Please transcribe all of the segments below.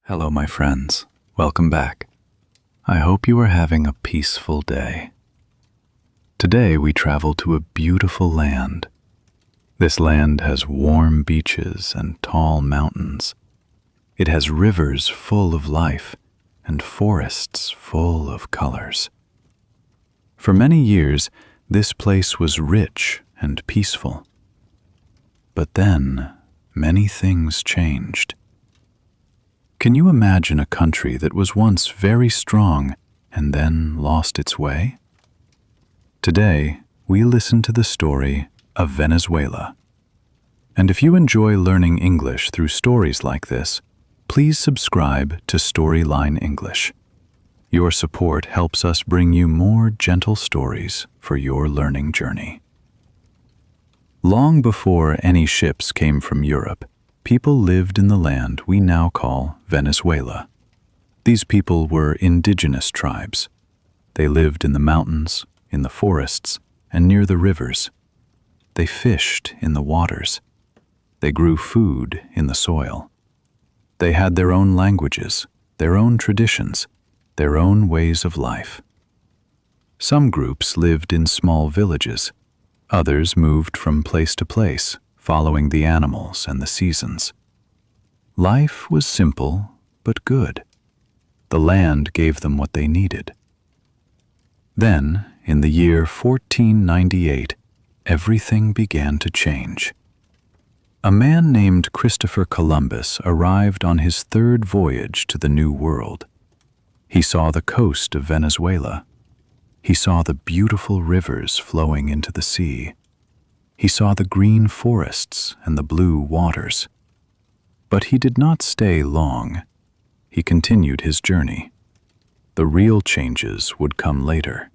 Hello, my friends. Welcome back. I hope you are having a peaceful day. Today we travel to a beautiful land. This land has warm beaches and tall mountains. It has rivers full of life and forests full of colors. For many years, this place was rich and peaceful. But then, many things changed. Can you imagine a country that was once very strong and then lost its way? Today, we listen to the story of Venezuela. And if you enjoy learning English through stories like this, please subscribe to Storyline English. Your support helps us bring you more gentle stories for your learning journey. Long before any ships came from Europe, people lived in the land we now call Venezuela. These people were indigenous tribes. They lived in the mountains, in the forests, and near the rivers. They fished in the waters. They grew food in the soil. They had their own languages, their own traditions, their own ways of life. Some groups lived in small villages. Others moved from place to place, following the animals and the seasons. Life was simple but good. The land gave them what they needed. Then, in the year 1498, everything began to change. A man named Christopher Columbus arrived on his third voyage to the New World. He saw the coast of Venezuela. He saw the beautiful rivers flowing into the sea. He saw the green forests and the blue waters. But he did not stay long. He continued his journey. The real changes would come later.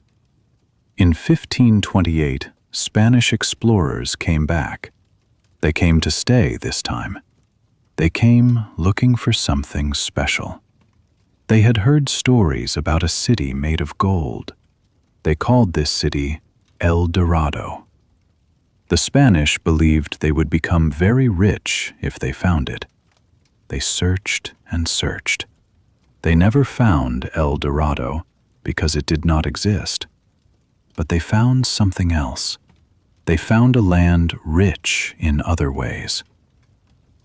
In 1528, Spanish explorers came back. They came to stay this time. They came looking for something special. They had heard stories about a city made of gold. They called this city El Dorado. The Spanish believed they would become very rich if they found it. They searched and searched. They never found El Dorado because it did not exist. But they found something else. They found a land rich in other ways.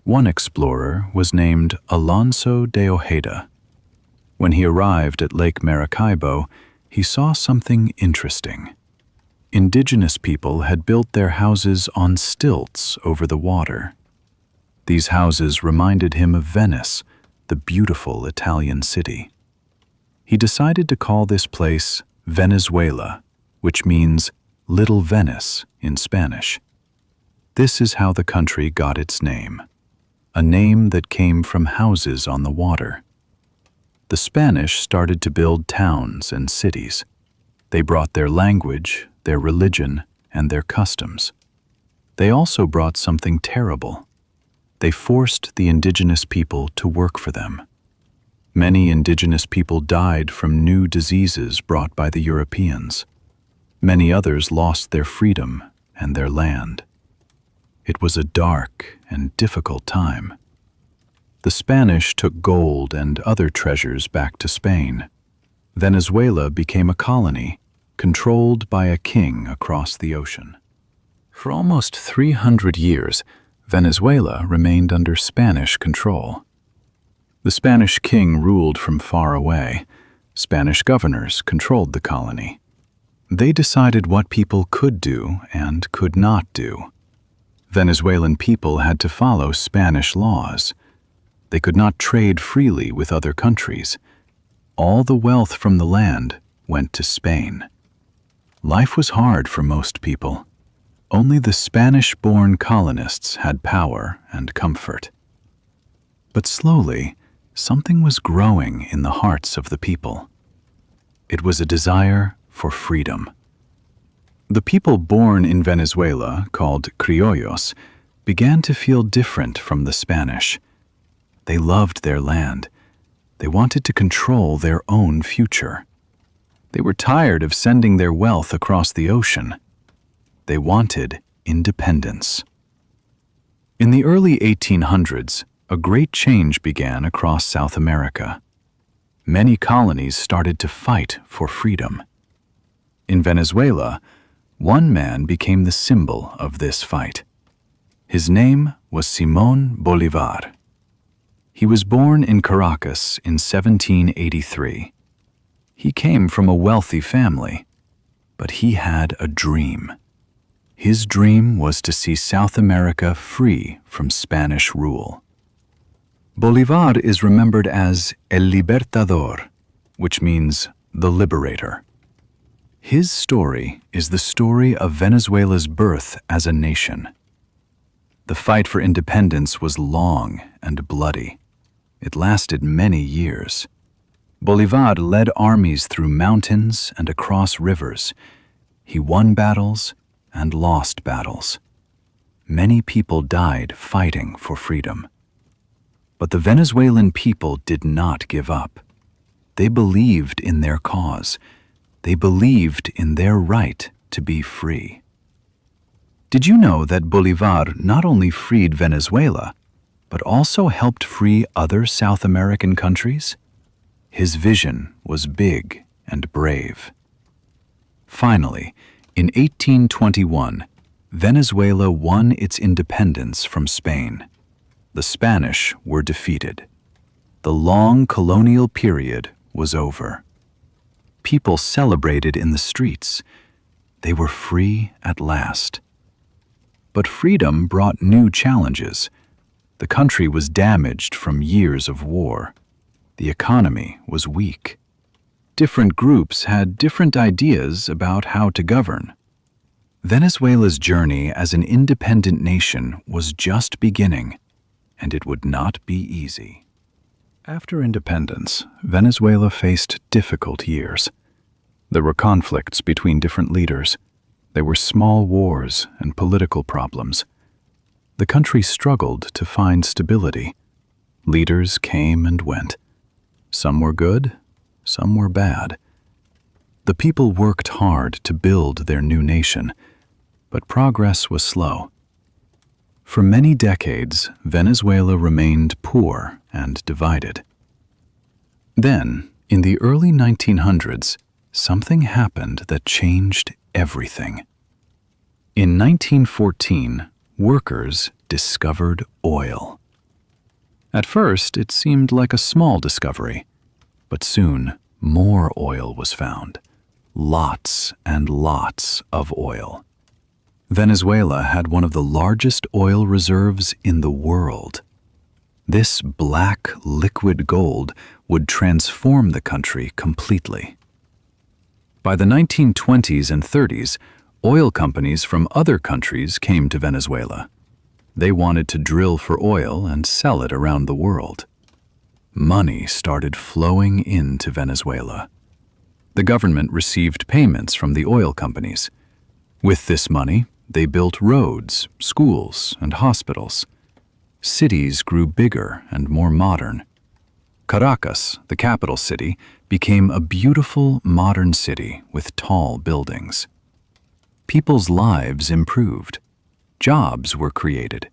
One explorer was named Alonso de Ojeda. When he arrived at Lake Maracaibo, he saw something interesting. Indigenous people had built their houses on stilts over the water. These houses reminded him of Venice, the beautiful Italian city. He decided to call this place Venezuela, which means Little Venice in Spanish. This is how the country got its name, a name that came from houses on the water. The Spanish started to build towns and cities. They brought their language, their religion, and their customs. They also brought something terrible. They forced the indigenous people to work for them. Many indigenous people died from new diseases brought by the Europeans. Many others lost their freedom and their land. It was a dark and difficult time. The Spanish took gold and other treasures back to Spain. Venezuela became a colony, controlled by a king across the ocean. For almost 300 years, Venezuela remained under Spanish control. The Spanish king ruled from far away. Spanish governors controlled the colony. They decided what people could do and could not do. Venezuelan people had to follow Spanish laws. They could not trade freely with other countries. All the wealth from the land went to Spain. Life was hard for most people. Only the Spanish-born colonists had power and comfort. But slowly, something was growing in the hearts of the people. It was a desire for freedom. The people born in Venezuela, called criollos, began to feel different from the Spanish. They loved their land. They wanted to control their own future. They were tired of sending their wealth across the ocean. They wanted independence. In the early 1800s, a great change began across South America. Many colonies started to fight for freedom. In Venezuela, one man became the symbol of this fight. His name was Simón Bolívar. He was born in Caracas in 1783. He came from a wealthy family, but he had a dream. His dream was to see South America free from Spanish rule. Bolívar is remembered as El Libertador, which means the liberator. His story is the story of Venezuela's birth as a nation. The fight for independence was long and bloody. It lasted many years. Bolívar led armies through mountains and across rivers. He won battles and lost battles. Many people died fighting for freedom. But the Venezuelan people did not give up. They believed in their cause. They believed in their right to be free. Did you know that Bolívar not only freed Venezuela, but also helped free other South American countries? His vision was big and brave. Finally, in 1821, Venezuela won its independence from Spain. The Spanish were defeated. The long colonial period was over. People celebrated in the streets. They were free at last. But freedom brought new challenges. The country was damaged from years of war. The economy was weak. Different groups had different ideas about how to govern. Venezuela's journey as an independent nation was just beginning, and it would not be easy. After independence, Venezuela faced difficult years. There were conflicts between different leaders. There were small wars and political problems. The country struggled to find stability. Leaders came and went. Some were good, some were bad. The people worked hard to build their new nation, but progress was slow. For many decades, Venezuela remained poor and divided. Then, in the early 1900s, something happened that changed everything. In 1914, workers discovered oil. At first, it seemed like a small discovery, but soon more oil was found. Lots and lots of oil. Venezuela had one of the largest oil reserves in the world. This black liquid gold would transform the country completely. By the 1920s and 30s, oil companies from other countries came to Venezuela. They wanted to drill for oil and sell it around the world. Money started flowing into Venezuela. The government received payments from the oil companies. With this money, they built roads, schools, and hospitals. Cities grew bigger and more modern. Caracas, the capital city, became a beautiful modern city with tall buildings. People's lives improved. Jobs were created.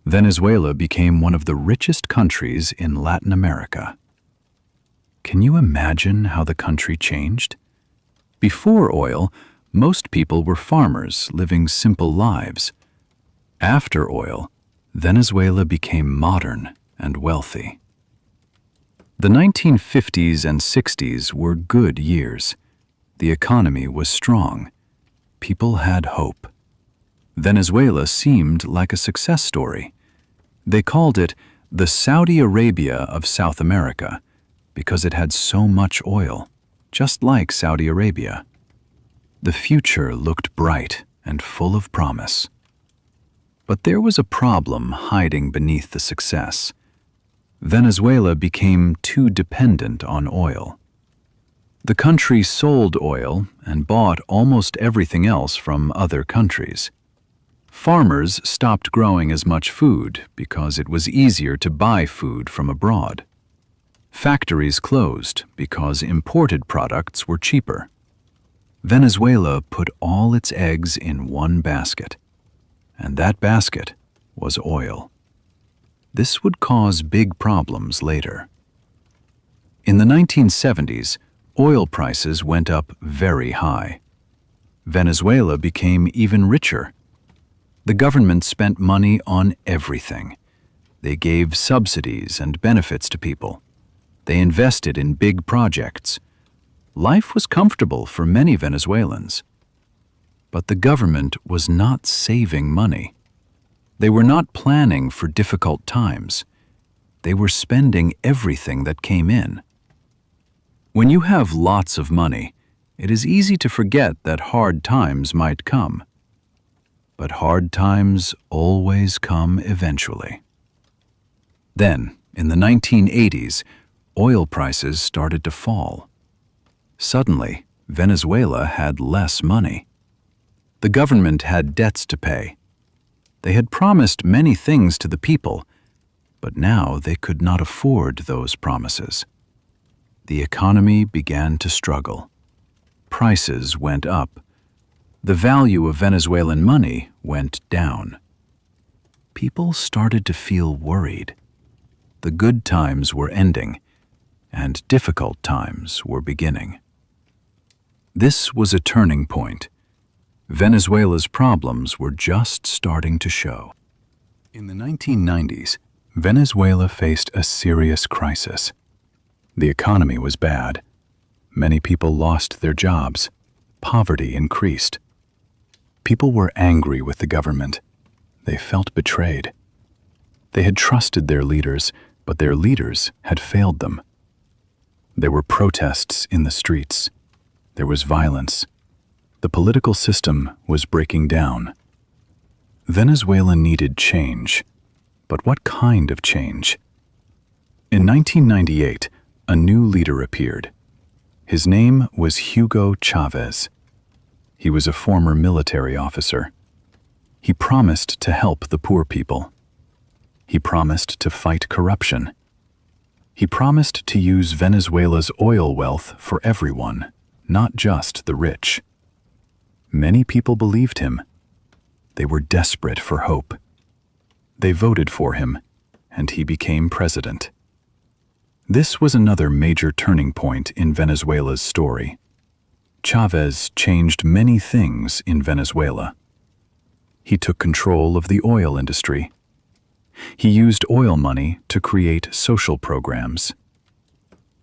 Venezuela became one of the richest countries in Latin America. Can you imagine how the country changed? Before oil, most people were farmers living simple lives. After oil, Venezuela became modern and wealthy. The 1950s and 60s were good years. The economy was strong. People had hope. Venezuela seemed like a success story. They called it the Saudi Arabia of South America because it had so much oil, just like Saudi Arabia. The future looked bright and full of promise. But there was a problem hiding beneath the success. Venezuela became too dependent on oil. The country sold oil and bought almost everything else from other countries. Farmers stopped growing as much food because it was easier to buy food from abroad. Factories closed because imported products were cheaper. Venezuela put all its eggs in one basket, and that basket was oil. This would cause big problems later. In the 1970s, oil prices went up very high. Venezuela became even richer. The government spent money on everything. They gave subsidies and benefits to people. They invested in big projects. Life was comfortable for many Venezuelans. But the government was not saving money. They were not planning for difficult times. They were spending everything that came in. When you have lots of money, it is easy to forget that hard times might come. But hard times always come eventually. Then, in the 1980s, oil prices started to fall. Suddenly, Venezuela had less money. The government had debts to pay. They had promised many things to the people, but now they could not afford those promises. The economy began to struggle. Prices went up. The value of Venezuelan money went down. People started to feel worried. The good times were ending, and difficult times were beginning. This was a turning point. Venezuela's problems were just starting to show. In the 1990s, Venezuela faced a serious crisis. The economy was bad. Many people lost their jobs. Poverty increased. People were angry with the government. They felt betrayed. They had trusted their leaders, but their leaders had failed them. There were protests in the streets. There was violence. The political system was breaking down. Venezuela needed change. But what kind of change? In 1998, a new leader appeared. His name was Hugo Chavez. He was a former military officer. He promised to help the poor people. He promised to fight corruption. He promised to use Venezuela's oil wealth for everyone, not just the rich. Many people believed him. They were desperate for hope. They voted for him, and he became president. This was another major turning point in Venezuela's story. Chavez changed many things in Venezuela. He took control of the oil industry. He used oil money to create social programs.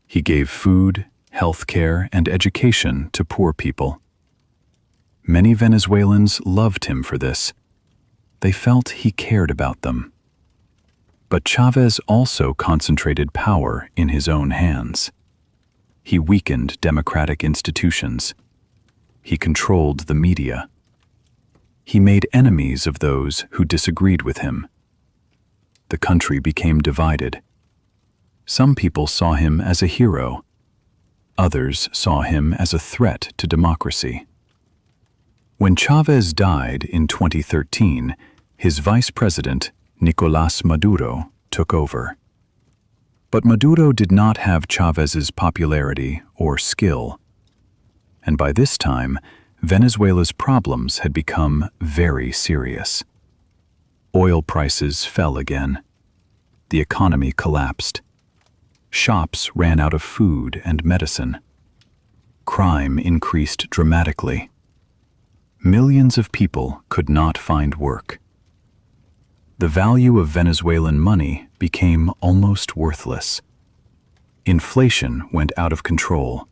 He gave food, health care, and education to poor people. Many Venezuelans loved him for this. They felt he cared about them. But Chavez also concentrated power in his own hands. He weakened democratic institutions. He controlled the media. He made enemies of those who disagreed with him. The country became divided. Some people saw him as a hero. Others saw him as a threat to democracy. When Chavez died in 2013, his vice president, Nicolás Maduro, took over. But Maduro did not have Chávez's popularity or skill. And by this time, Venezuela's problems had become very serious. Oil prices fell again. The economy collapsed. Shops ran out of food and medicine. Crime increased dramatically. Millions of people could not find work. The value of Venezuelan money became almost worthless. Inflation went out of control.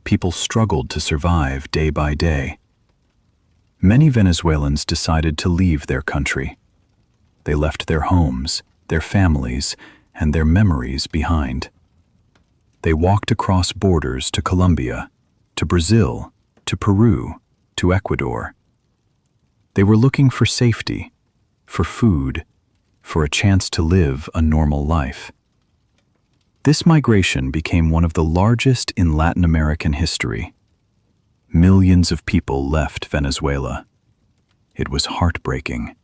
People struggled to survive day by day. Many Venezuelans decided to leave their country. They left their homes, their families, and their memories behind. They walked across borders to Colombia, to Brazil, to Peru, to Ecuador. They were looking for safety, for food, for a chance to live a normal life. This migration became one of the largest in Latin American history. Millions of people left Venezuela. It was heartbreaking.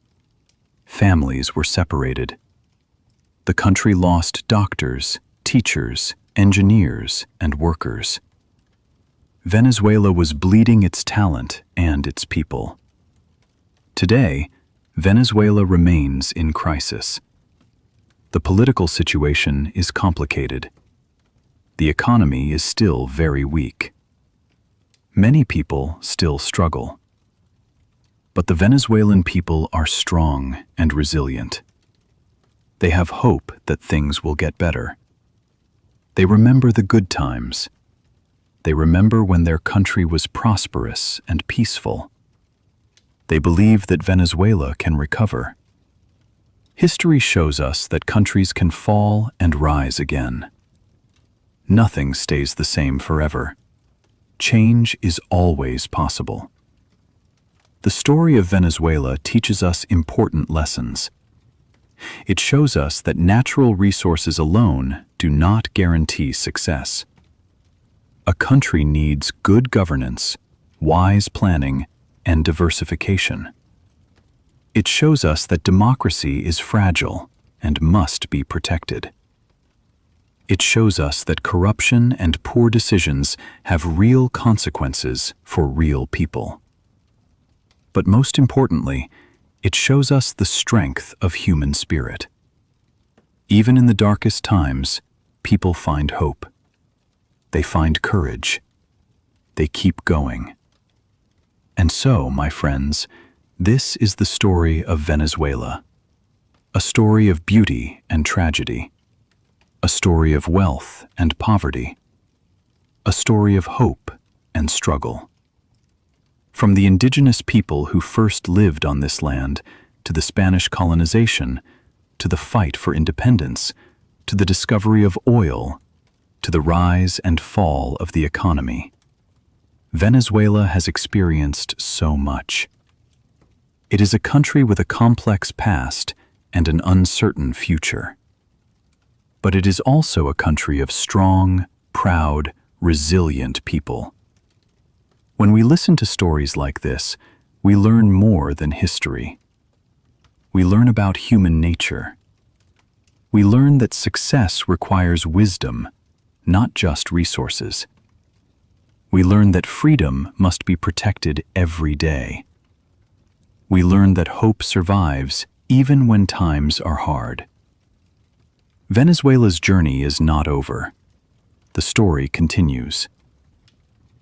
Families were separated. The country lost doctors, teachers, engineers, and workers. Venezuela was bleeding its talent and its people. Today, Venezuela remains in crisis. The political situation is complicated. The economy is still very weak. Many people still struggle. But the Venezuelan people are strong and resilient. They have hope that things will get better. They remember the good times. They remember when their country was prosperous and peaceful. They believe that Venezuela can recover. History shows us that countries can fall and rise again. Nothing stays the same forever. Change is always possible. The story of Venezuela teaches us important lessons. It shows us that natural resources alone do not guarantee success. A country needs good governance, wise planning, and diversification. It shows us that democracy is fragile and must be protected. It shows us that corruption and poor decisions have real consequences for real people. But most importantly, it shows us the strength of human spirit. Even in the darkest times, people find hope. They find courage. They keep going. And so, my friends, this is the story of Venezuela. A story of beauty and tragedy. A story of wealth and poverty. A story of hope and struggle. From the indigenous people who first lived on this land, to the Spanish colonization, to the fight for independence, to the discovery of oil, to the rise and fall of the economy. Venezuela has experienced so much. It is a country with a complex past and an uncertain future. But it is also a country of strong, proud, resilient people. When we listen to stories like this, we learn more than history. We learn about human nature. We learn that success requires wisdom, not just resources. We learn that freedom must be protected every day. We learn that hope survives even when times are hard. Venezuela's journey is not over. The story continues.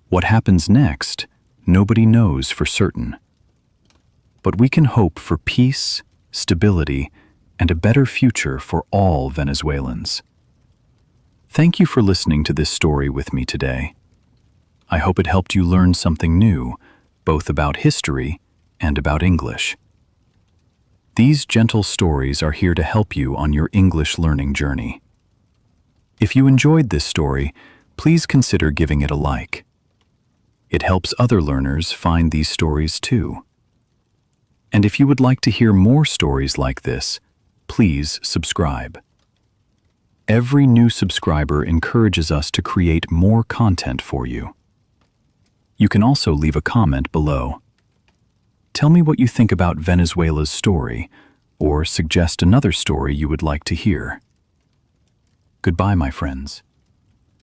What happens next, nobody knows for certain. But we can hope for peace, stability, and a better future for all Venezuelans. Thank you for listening to this story with me today. I hope it helped you learn something new, both about history and about English. These gentle stories are here to help you on your English learning journey. If you enjoyed this story, please consider giving it a like. It helps other learners find these stories too. And if you would like to hear more stories like this, please subscribe. Every new subscriber encourages us to create more content for you. You can also leave a comment below. Tell me what you think about Venezuela's story, or suggest another story you would like to hear. Goodbye, my friends.